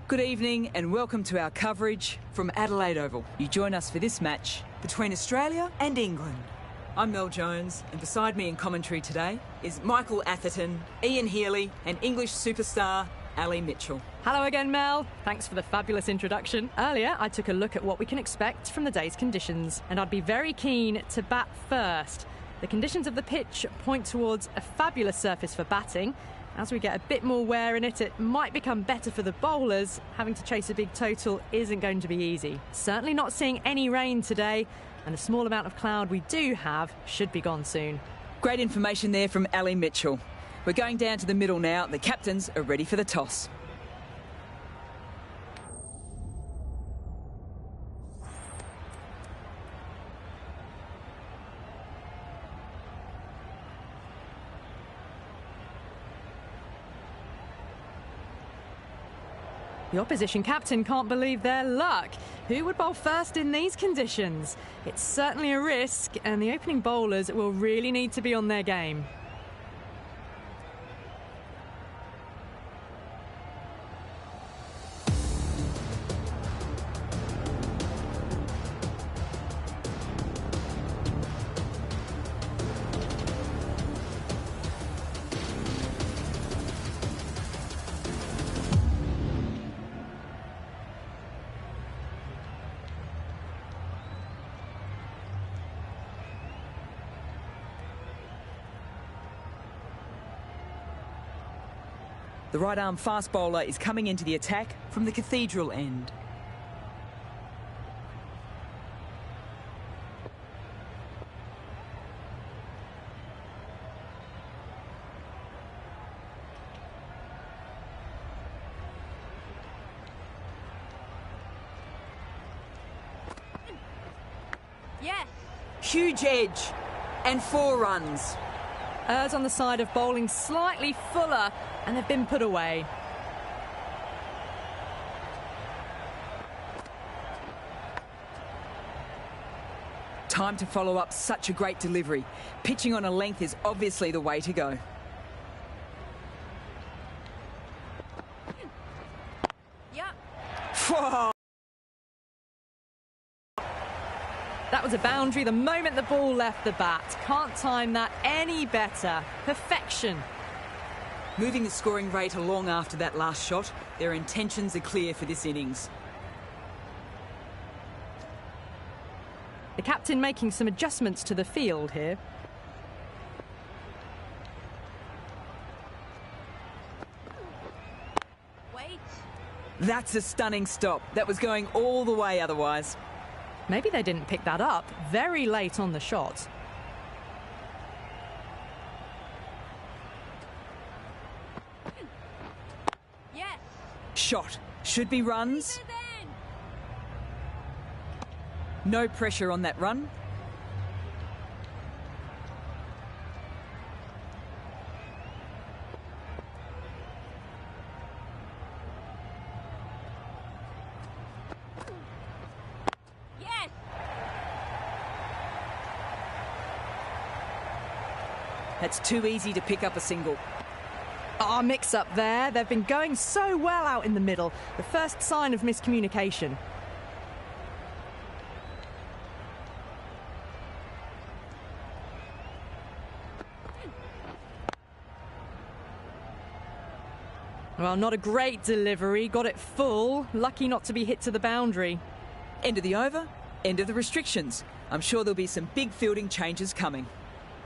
Good evening and welcome to our coverage from Adelaide Oval. You join us for this match between Australia and England. I'm Mel Jones, and beside me in commentary today is Michael Atherton, Ian Healy and English superstar Ali Mitchell. Hello again, Mel. Thanks for the fabulous introduction. Earlier, I took a look at what we can expect from the day's conditions, and I'd be very keen to bat first. The conditions of the pitch point towards a fabulous surface for batting. As we get a bit more wear in it, it might become better for the bowlers. Having to chase a big total isn't going to be easy. Certainly not seeing any rain today, and the small amount of cloud we do have should be gone soon. Great information there from Ali Mitchell. We're going down to the middle now. The captains are ready for the toss. The opposition captain can't believe their luck. Who would bowl first in these conditions? It's certainly a risk, and the opening bowlers will really need to be on their game. The right-arm fast bowler is coming into the attack from the cathedral end. Yes. Huge edge and 4 runs. Errs on the side of bowling slightly fuller, and they've been put away. Time to follow up such a great delivery. Pitching on a length is obviously the way to go. Yeah. Whoa. That was a boundary the moment the ball left the bat. Can't time that any better. Perfection. Moving the scoring rate along after that last shot, their intentions are clear for this innings. The captain making some adjustments to the field here. Wait. That's a stunning stop. That was going all the way otherwise. Maybe they didn't pick that up very late on the shot. Yes. Shot. Should be runs. No pressure on that run. Yes. That's too easy to pick up a single. Ah, mix up there. They've been going so well out in the middle. The first sign of miscommunication. Well, not a great delivery. Got it full. Lucky not to be hit to the boundary. End of the over, end of the restrictions. I'm sure there'll be some big fielding changes coming.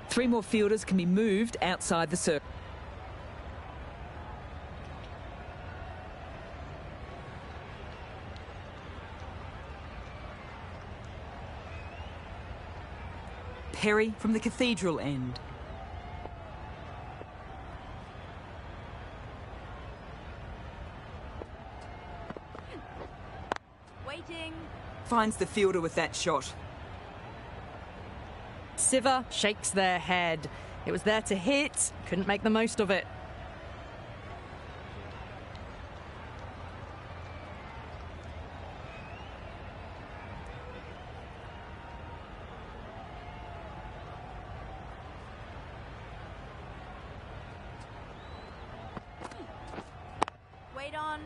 3 more fielders can be moved outside the circle. Perry from the cathedral end. Waiting. Finds the fielder with that shot. Siva shakes their head. It was there to hit, couldn't make the most of it. Wait on.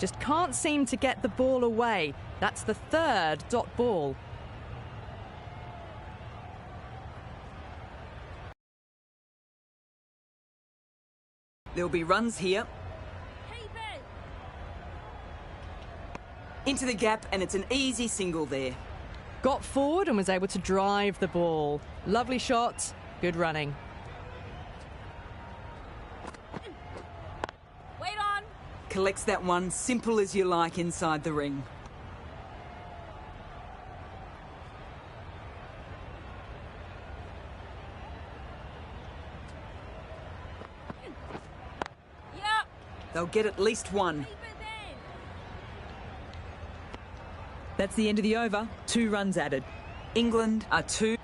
Just can't seem to get the ball away. That's the third dot ball. There'll be runs here. Keep it. Into the gap, and it's an easy single there. Got forward and was able to drive the ball. Lovely shot, good running. Wait on. Collects that one, simple as you like, inside the ring. Yep. They'll get at least one. Keep it then. That's the end of the over. 2 runs added. England are 2.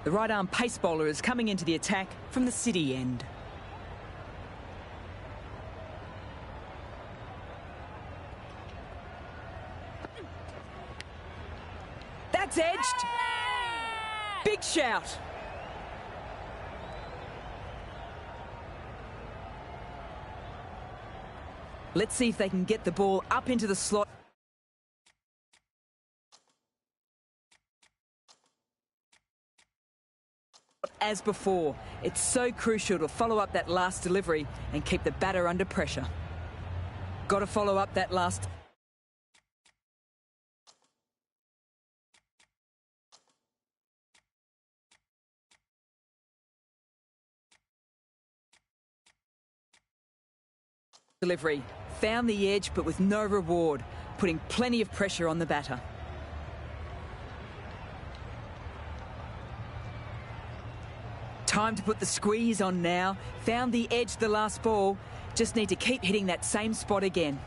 The right-arm pace bowler is coming into the attack from the City end. That's edged. Big shout. Let's see if they can get the ball up into the slot. As before, it's so crucial to follow up that last delivery and keep the batter under pressure. Got to follow up that last... delivery. Found the edge, but with no reward, putting plenty of pressure on the batter. Time to put the squeeze on now. Found the edge the last ball. Just need to keep hitting that same spot again.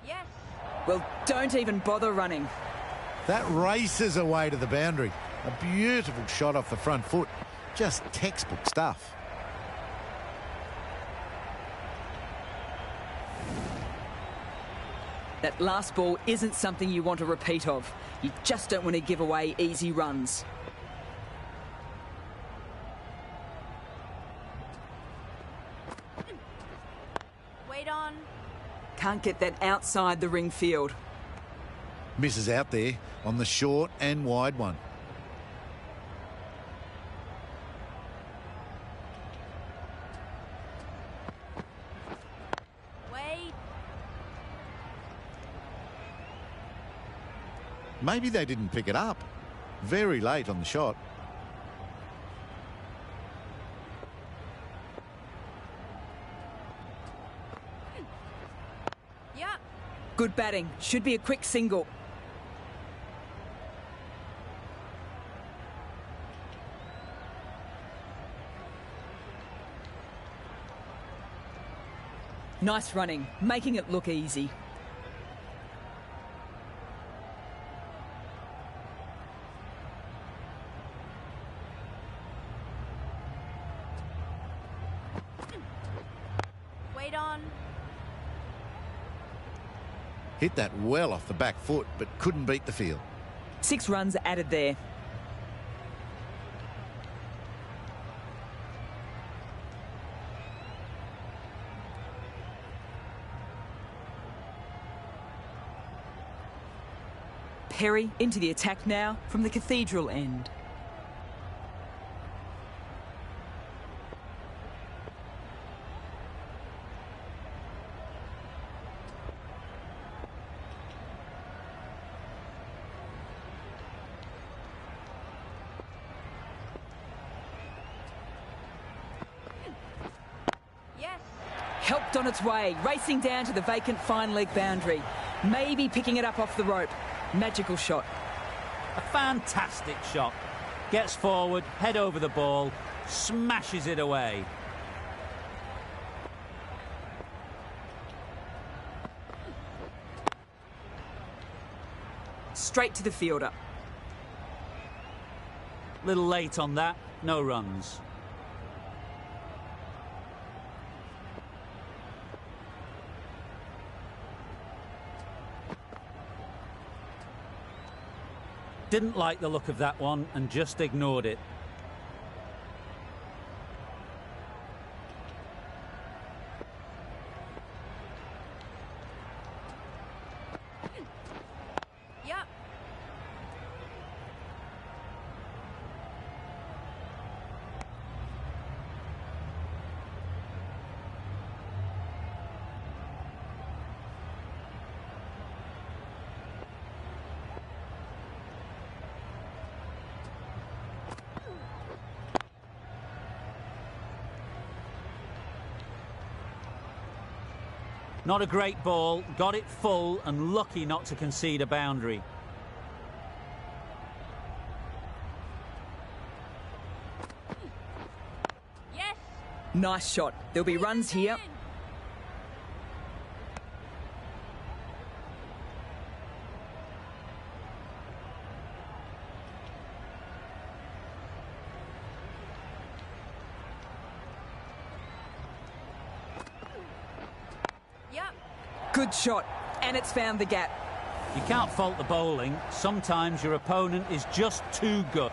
Yes. Well, don't even bother running. That races away to the boundary. A beautiful shot off the front foot. Just textbook stuff. That last ball isn't something you want a repeat of. You just don't want to give away easy runs. Wait on. Can't get that outside the ring field. Misses out there on the short and wide one. Wait. Maybe they didn't pick it up. Very late on the shot. Yep. Good batting. Should be a quick single. Nice running, making it look easy. Wait on. Hit that well off the back foot, but couldn't beat the field. 6 runs added there. Perry into the attack now from the Cathedral end. Yes. Helped on its way, racing down to the vacant fine leg boundary. Maybe picking it up off the rope. Magical shot. A fantastic shot. Gets forward, head over the ball, smashes it away. Straight to the fielder. Little late on that, no runs. didn't like the look of that one and just ignored it. Yep. Not a great ball, got it full and lucky not to concede a boundary. Yes. Nice shot. There'll be runs here. Yep. Good shot. And it's found the gap. You can't fault the bowling. Sometimes your opponent is just too good.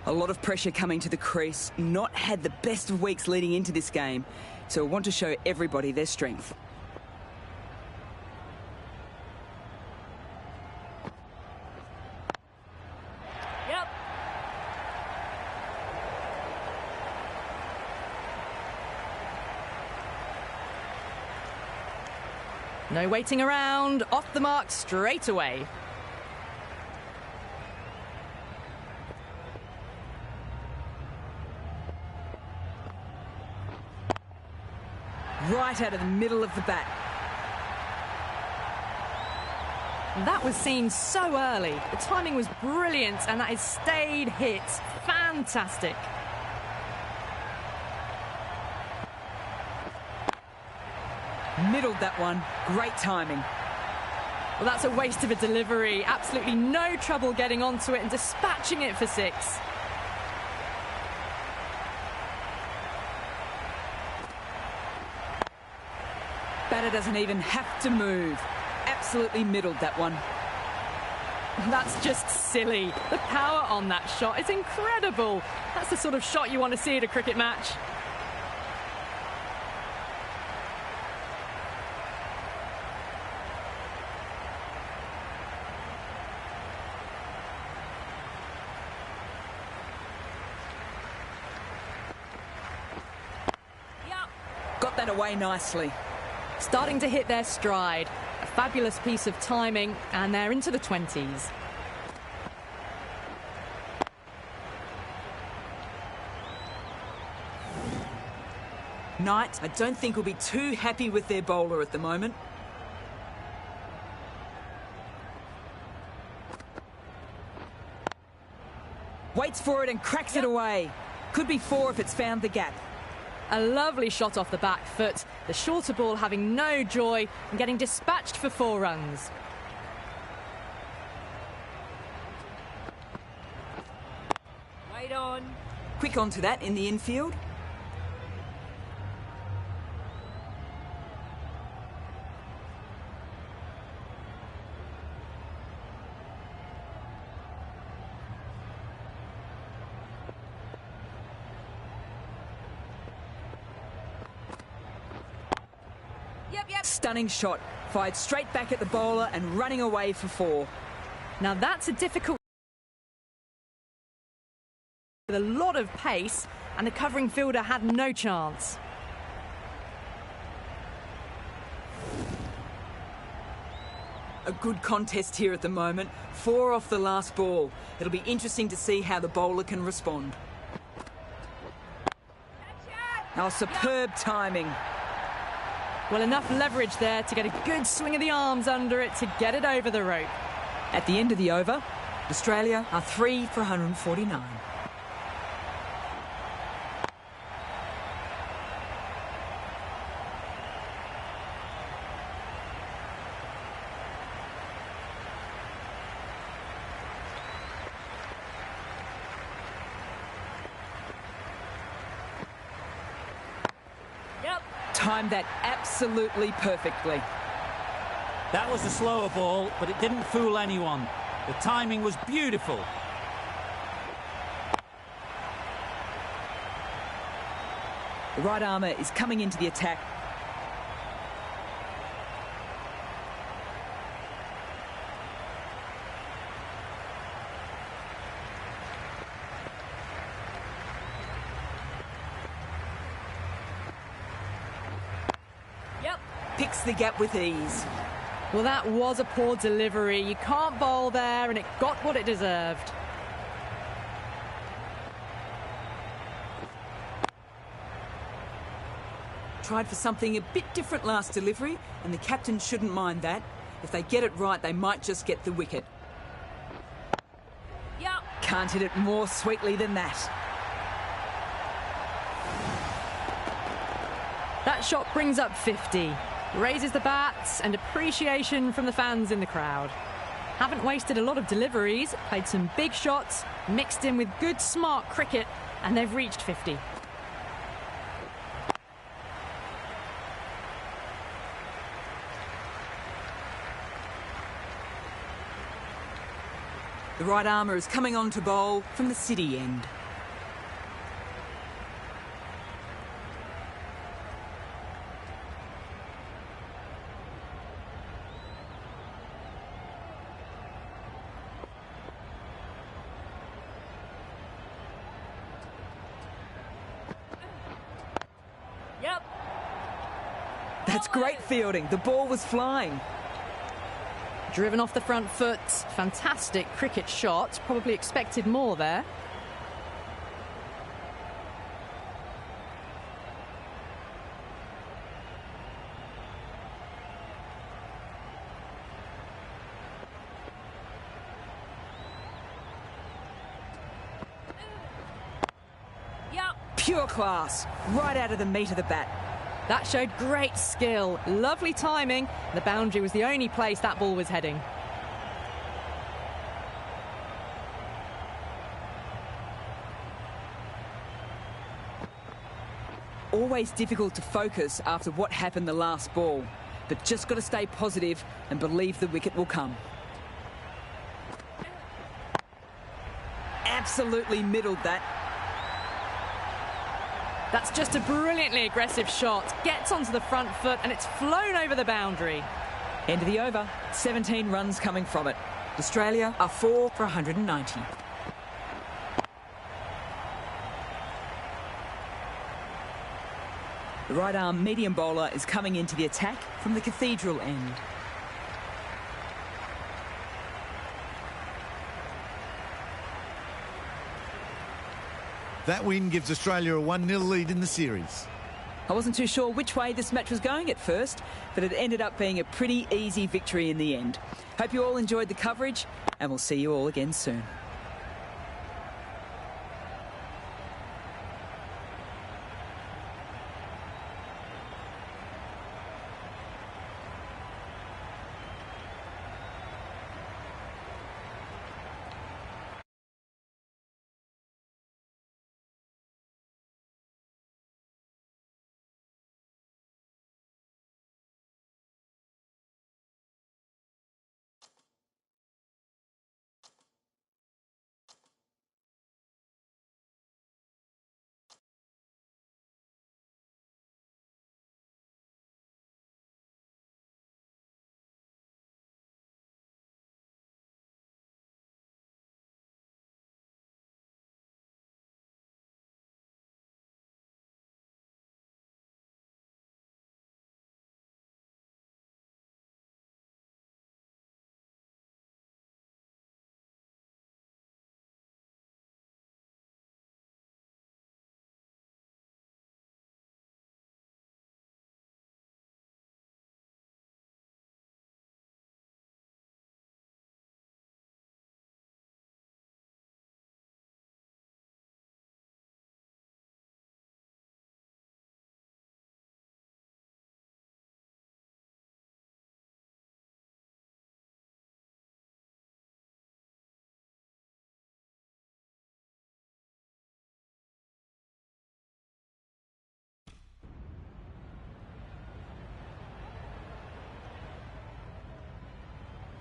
A lot of pressure coming to the crease. Not had the best of weeks leading into this game. So I want to show everybody their strength. Yep. No waiting around, off the mark straight away. Right out of the middle of the bat. That was seen so early. The timing was brilliant and that is stayed hit. Fantastic. Middled that one. Great timing. Well, that's a waste of a delivery. Absolutely no trouble getting onto it and dispatching it for 6. Batter doesn't even have to move. Absolutely middled that one. That's just silly. The power on that shot is incredible. That's the sort of shot you want to see at a cricket match. Yep. Got that away nicely. Starting to hit their stride. A fabulous piece of timing, and they're into the 20s. Knight, I don't think will be too happy with their bowler at the moment. Waits for it and cracks it away. Could be 4 if it's found the gap. A lovely shot off the back foot. The shorter ball having no joy and getting dispatched for 4 runs. Wait on. Quick onto that in the infield. Yep. Stunning shot. Fired straight back at the bowler and running away for 4. Now that's a difficult with a lot of pace, and the covering fielder had no chance. A good contest here at the moment. 4 off the last ball. It'll be interesting to see how the bowler can respond. Oh, superb timing. Well, enough leverage there to get a good swing of the arms under it to get it over the rope. At the end of the over, Australia are 3 for 149. timed that absolutely perfectly. That was a slower ball, but it didn't fool anyone. The timing was beautiful. The right armour is coming into the attack. Yep. Picks the gap with ease. Well, that was a poor delivery. You can't bowl there, and it got what it deserved. Tried for something a bit different last delivery, and the captain shouldn't mind that. If they get it right, they might just get the wicket. Yep. Can't hit it more sweetly than that. That shot brings up 50. Raises the bats and appreciation from the fans in the crowd. Haven't wasted a lot of deliveries, played some big shots, mixed in with good smart cricket, and they've reached 50. The right armour is coming on to bowl from the city end. Yep. That's great fielding. The ball was flying. Driven off the front foot, fantastic cricket shot. Probably expected more there. Yep. Pure class, right out of the meat of the bat. That showed great skill, lovely timing. The boundary was the only place that ball was heading. Always difficult to focus after what happened the last ball, but just got to stay positive and believe the wicket will come. Absolutely middled that. That's just a brilliantly aggressive shot. Gets onto the front foot and it's flown over the boundary. End of the over, 17 runs coming from it. Australia are 4 for 190. The right arm medium bowler is coming into the attack from the cathedral end. That win gives Australia a 1-0 lead in the series. I wasn't too sure which way this match was going at first, but it ended up being a pretty easy victory in the end. Hope you all enjoyed the coverage, and we'll see you all again soon.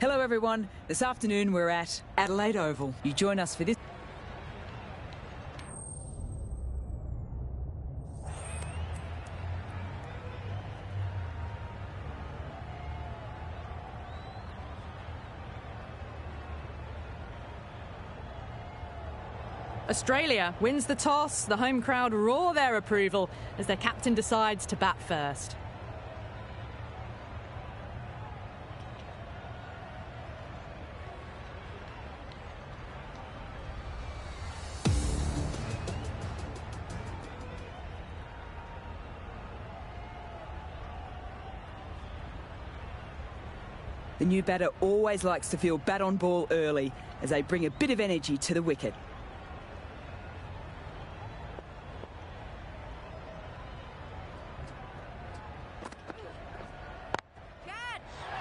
Hello everyone. This afternoon we're at Adelaide Oval. You join us for this. Australia wins the toss. The home crowd roar their approval as their captain decides to bat first. The new batter always likes to feel bat on ball early as they bring a bit of energy to the wicket.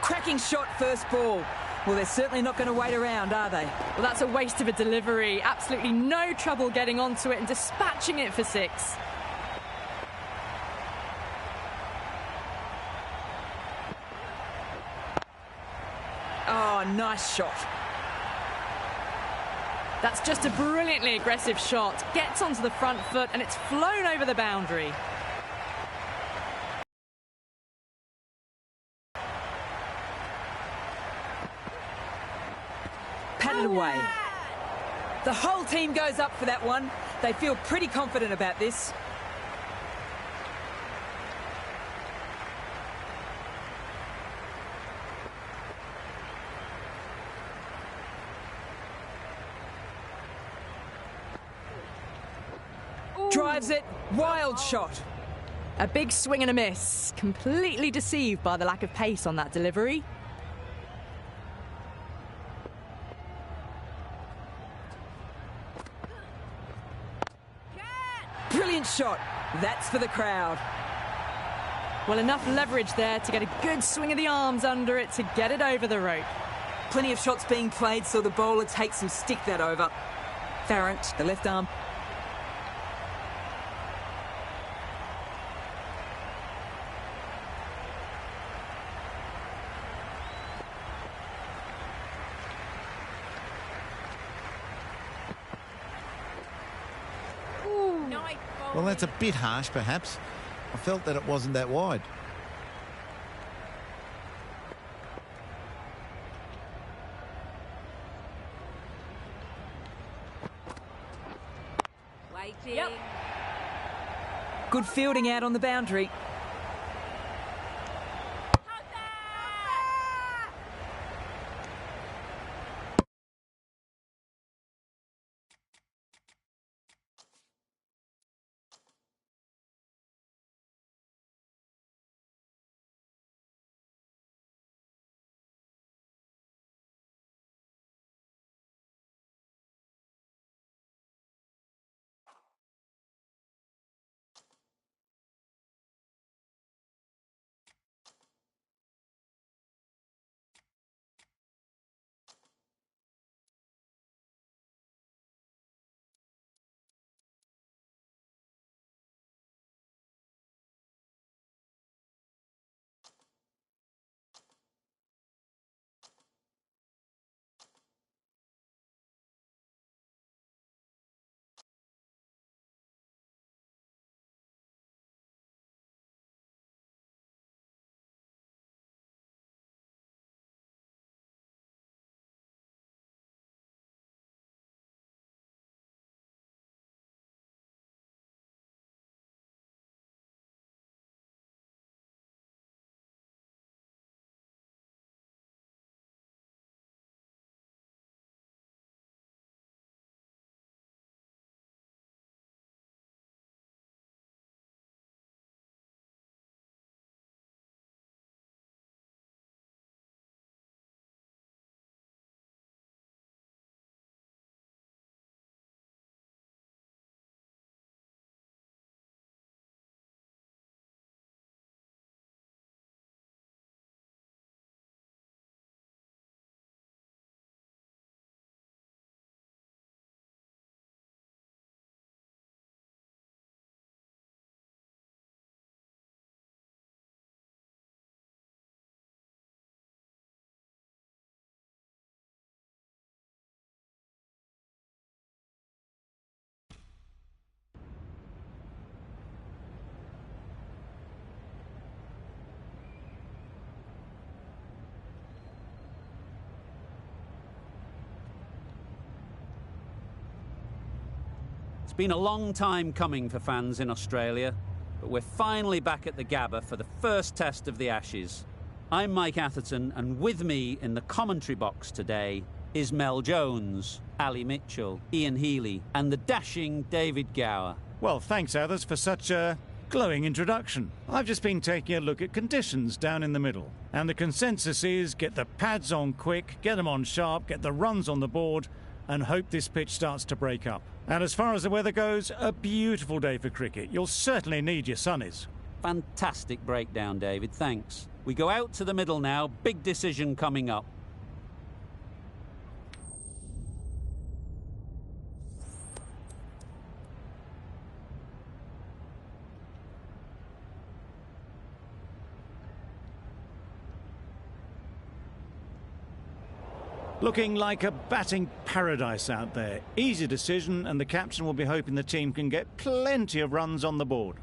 Cracking shot first ball. Well, they're certainly not going to wait around, are they? Well, that's a waste of a delivery. Absolutely no trouble getting onto it and dispatching it for 6. Oh, nice shot. That's just a brilliantly aggressive shot. Gets onto the front foot and it's flown over the boundary. Patted away. The whole team goes up for that one. They feel pretty confident about this. Drives it, wild shot. A big swing and a miss. Completely deceived by the lack of pace on that delivery. Brilliant shot. That's for the crowd. Well, enough leverage there to get a good swing of the arms under it to get it over the rope. Plenty of shots being played, so the bowler takes and stick that over. Farrant, the left arm. Well, that's a bit harsh, perhaps. I felt that it wasn't that wide. Waiting. Yep. Good fielding out on the boundary. It's been a long time coming for fans in Australia, but we're finally back at the Gabba for the first test of the Ashes. I'm Mike Atherton, and with me in the commentary box today is Mel Jones, Ali Mitchell, Ian Healy, and the dashing David Gower. Well, thanks, Athers, for such a glowing introduction. I've just been taking a look at conditions down in the middle, and the consensus is get the pads on quick, get them on sharp, get the runs on the board, and hope this pitch starts to break up. And as far as the weather goes, a beautiful day for cricket. You'll certainly need your sunnies. Fantastic breakdown, David, thanks. We go out to the middle now, big decision coming up. Looking like a batting paradise out there. Easy decision, and the captain will be hoping the team can get plenty of runs on the board.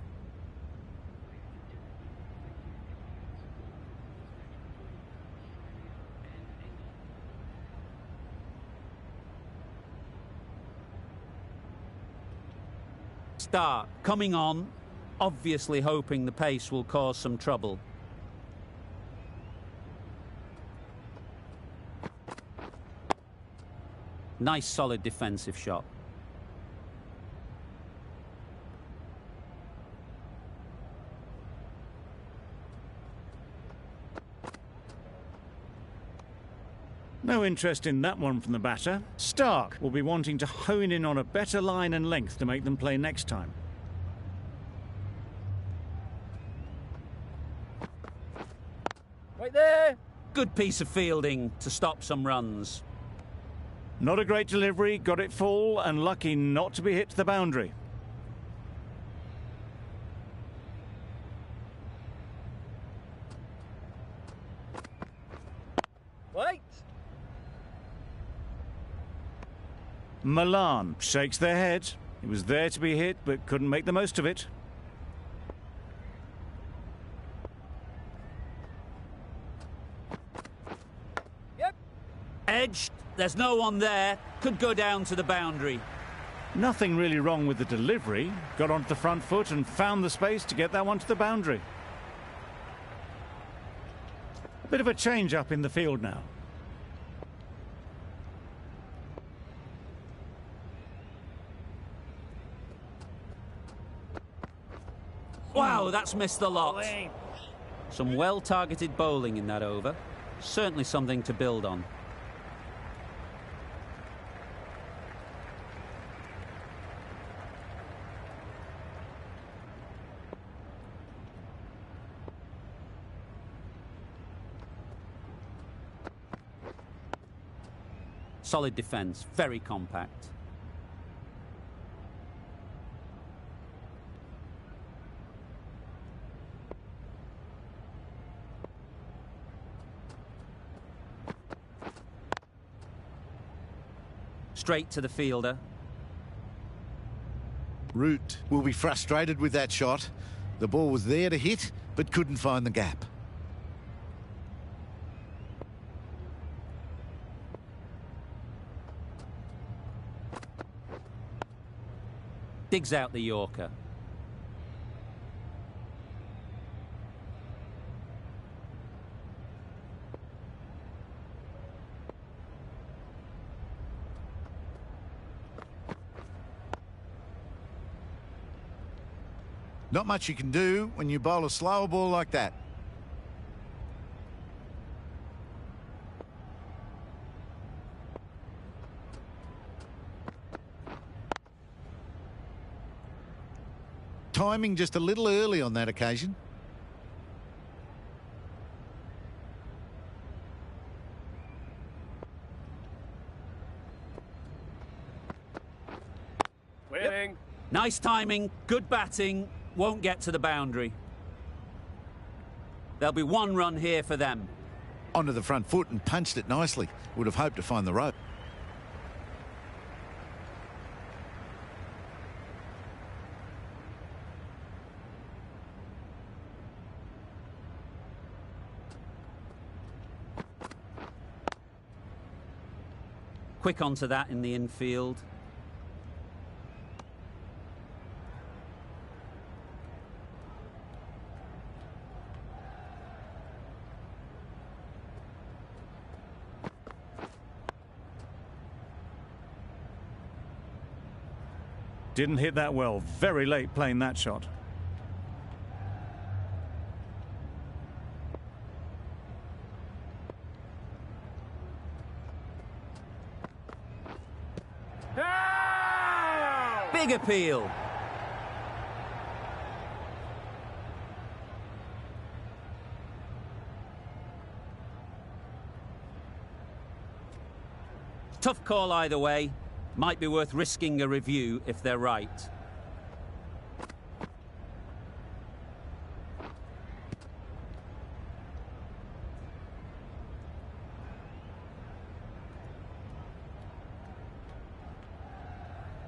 Start coming on, obviously hoping the pace will cause some trouble. Nice solid defensive shot. No interest in that one from the batter. Stark will be wanting to hone in on a better line and length to make them play next time. Right there! Good piece of fielding to stop some runs. Not a great delivery, got it full, and lucky not to be hit to the boundary. Wait! Milan shakes their head. It was there to be hit, but couldn't make the most of it. Yep. Edged. There's no one there. Could go down to the boundary. Nothing really wrong with the delivery. Got onto the front foot and found the space to get that one to the boundary. A bit of a change up in the field now. Wow, that's missed the lot. Some well-targeted bowling in that over. Certainly something to build on. Solid defence, very compact. Straight to the fielder. Root will be frustrated with that shot. The ball was there to hit, but couldn't find the gap. Digs out the Yorker. Not much you can do when you bowl a slower ball like that. Timing just a little early on that occasion. Winning. Yep. Nice timing, good batting, won't get to the boundary. There'll be one run here for them. Onto the front foot and punched it nicely. Would have hoped to find the rope. Quick onto that in the infield. Didn't hit that well. Very late playing that shot. Big appeal. Tough call either way. Might be worth risking a review if they're right.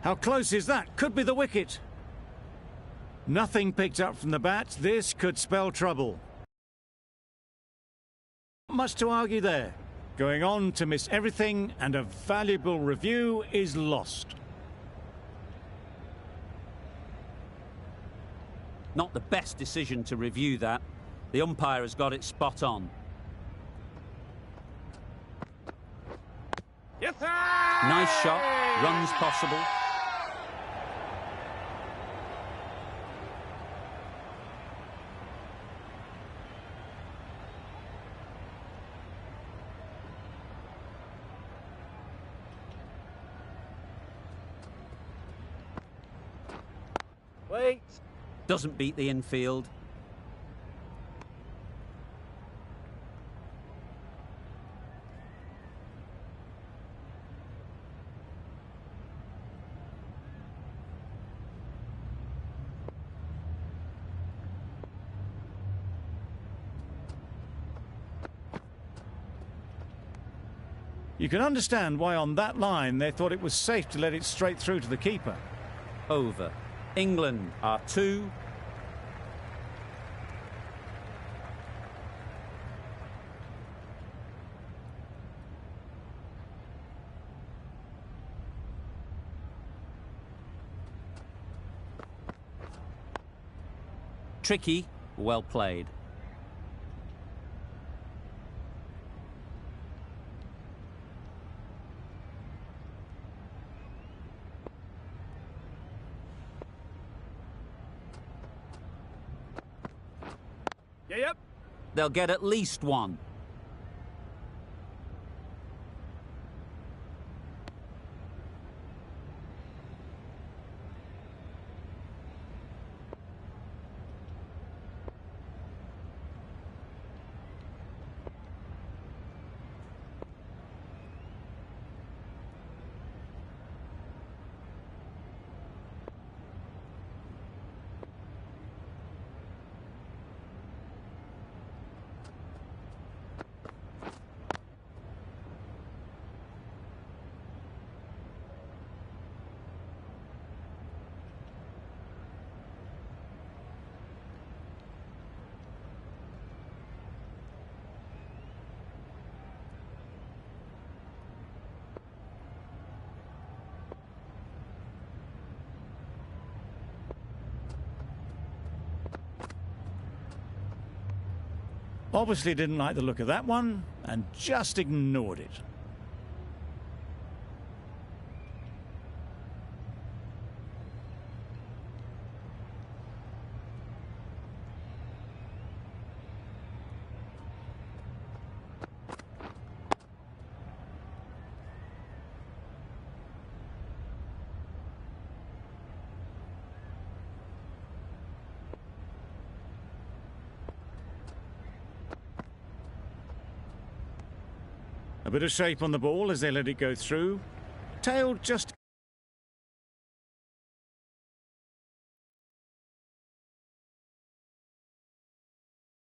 How close is that? Could be the wicket. Nothing picked up from the bat. This could spell trouble. Not much to argue there. Going on to miss everything, and a valuable review is lost. Not the best decision to review that. The umpire has got it spot on. Nice shot. Runs possible. Wait. Doesn't beat the infield. You can understand why on that line they thought it was safe to let it straight through to the keeper. Over. England are 2. Tricky, well played. Yep. They'll get at least 1. Obviously didn't like the look of that one and just ignored it. A bit of shape on the ball as they let it go through. Tailed just